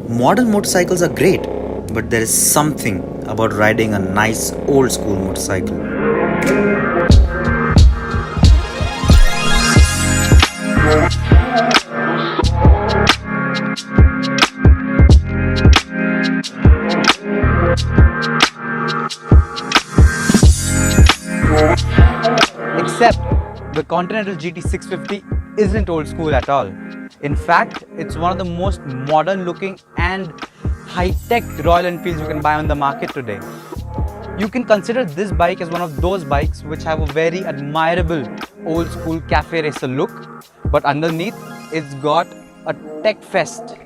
Modern motorcycles are great, but there is something about riding a nice old school motorcycle. Except the Continental GT650 isn't old school at all. In fact, it's one of the most modern looking and high-tech Royal Enfields you can buy on the market today. You can consider this bike as one of those bikes which have a very admirable old school cafe racer look, but underneath it's got a tech fest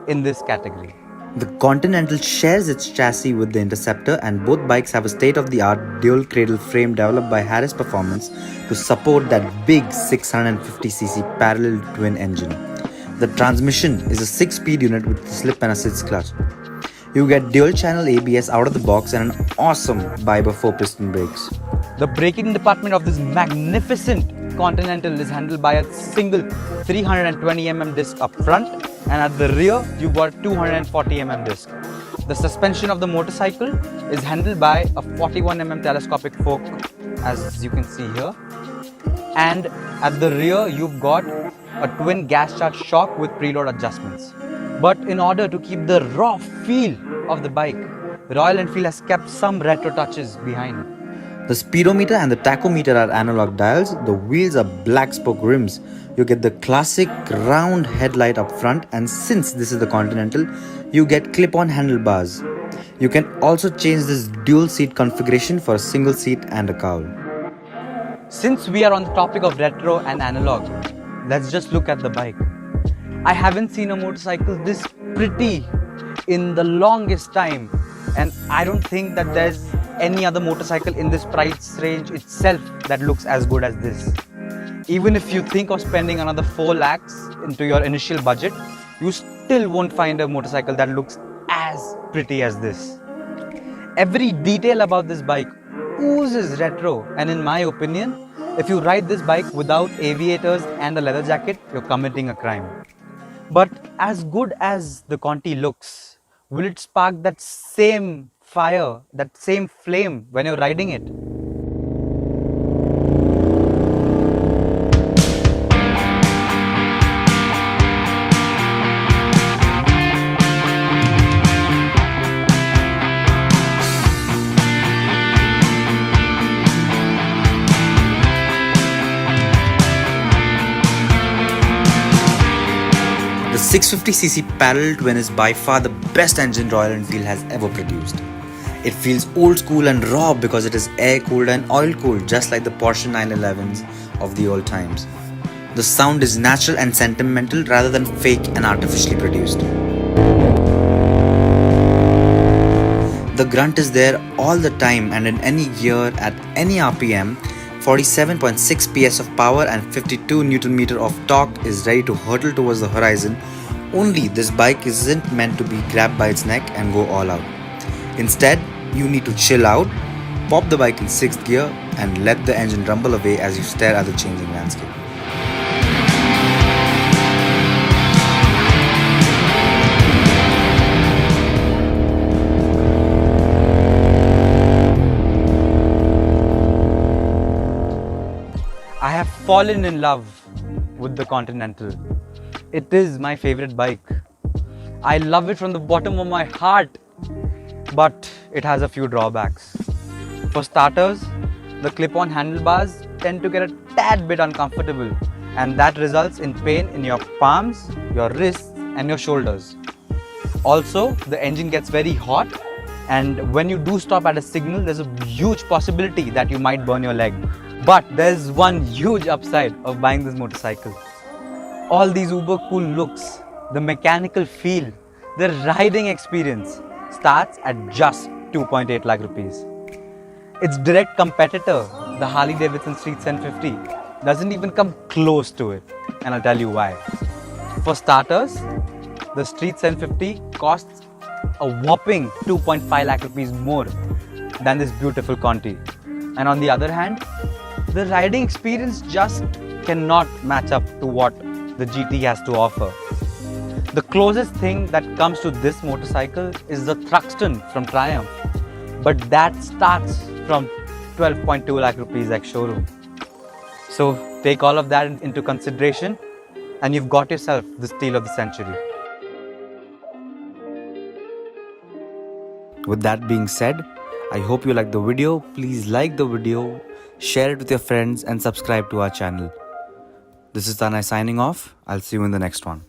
in this category. The Continental shares its chassis with the Interceptor, and both bikes have a state-of-the-art dual cradle frame developed by Harris Performance to support that big 650cc parallel twin engine. The transmission is a 6-speed unit with a slip and assist clutch. You get dual-channel ABS out of the box and an awesome Biber 4-piston brakes. The braking department of this magnificent Continental is handled by a single 320mm disc up front, and at the rear you got 240mm disc. The suspension of the motorcycle is handled by a 41mm telescopic fork, as you can see here, and at the rear you've got a twin gas charge shock with preload adjustments. But in order to keep the raw feel of the bike, Royal Enfield has kept some retro touches behind. The speedometer and the tachometer are analog dials. The wheels are black spoke rims. You get the classic round headlight up front, and since this is the Continental, you get clip-on handlebars. You can also change this dual seat configuration for a single seat and a cowl. Since we are on the topic of retro and analog, let's just look at the bike. I haven't seen a motorcycle this pretty in the longest time, and I don't think that there's any other motorcycle in this price range itself that looks as good as this. Even if you think of spending another 4 lakhs into your initial budget, you still won't find a motorcycle that looks as pretty as this. Every detail about this bike oozes retro, and in my opinion, if you ride this bike without aviators and a leather jacket, you're committing a crime. But as good as the Conti looks, will it spark that same fire, that same flame when you're riding it? The 650cc parallel twin is by far the best engine Royal Enfield has ever produced. It feels old school and raw because it is air-cooled and oil-cooled, just like the Porsche 911s of the old times. The sound is natural and sentimental rather than fake and artificially produced. The grunt is there all the time, and in any gear at any RPM, 47.6 PS of power and 52 Nm of torque is ready to hurtle towards the horizon. Only this bike isn't meant to be grabbed by its neck and go all out. Instead, you need to chill out, pop the bike in 6th gear and let the engine rumble away as you stare at the changing landscape. I have fallen in love with the Continental. It is my favorite bike. I love it from the bottom of my heart, but it has a few drawbacks. For starters, the clip-on handlebars tend to get a tad bit uncomfortable, and that results in pain in your palms, your wrists and your shoulders. Also, the engine gets very hot, and when you do stop at a signal, there's a huge possibility that you might burn your leg. But there's one huge upside of buying this motorcycle. All these uber cool looks, the mechanical feel, the riding experience starts at just 2.8 lakh rupees. Its direct competitor, the Harley Davidson Street 750, doesn't even come close to it, and I'll tell you why. For starters, the Street 750 costs a whopping 2.5 lakh rupees more than this beautiful Conti. And on the other hand, the riding experience just cannot match up to what the GT has to offer. The closest thing that comes to this motorcycle is the Thruxton from Triumph, but that starts from 12.2 lakh rupees ex showroom. So take all of that into consideration and you've got yourself the steal of the century. With that being said, I hope you liked the video. Please like the video, share it with your friends and subscribe to our channel. This is Tanay signing off. I'll see you in the next one.